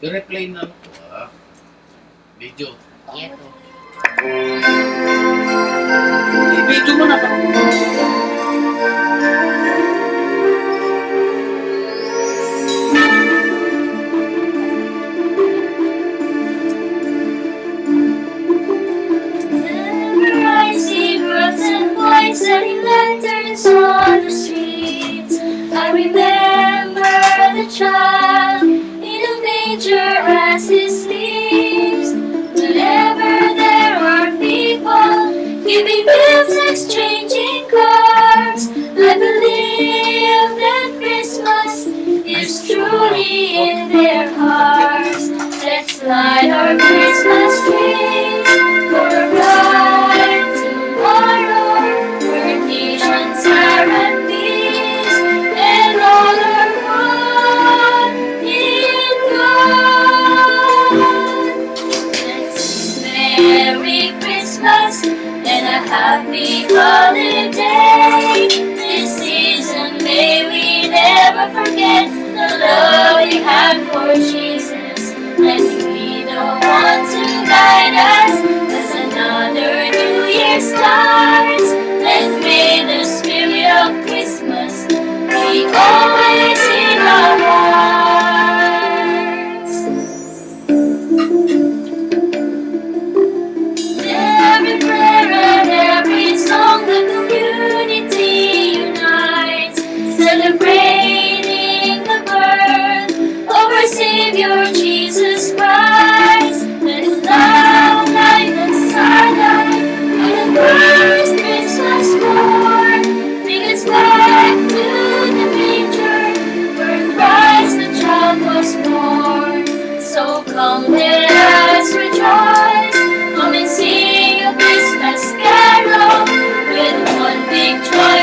I-replay na ako. Video. Ito. I-video mo na ba? Whenever I see girls and boys selling lanterns on the streets, I remember the child in a manger as he sleeps. Whenever there are people giving gifts, exchanging cards, I believe that Christmas is truly in their hearts. Let's light our Christmas trees for a bright tomorrow, where nations are at peace and all are one in God. Let's sing Merry Christmas and a happy holiday. This season may we never forget the love we have for Jesus. Let him be the one to guide us as another new year starts. And may the spirit of Christmas be always in our hearts. Every prayer and every song, the community unites, celebrating the birth of our Savior Jesus Christ. Let it loud like the starlight on the first Christmas morn, bring us back to the manger where Christ the child was born. So come, let us rejoice, come and sing a Christmas carol with one big joy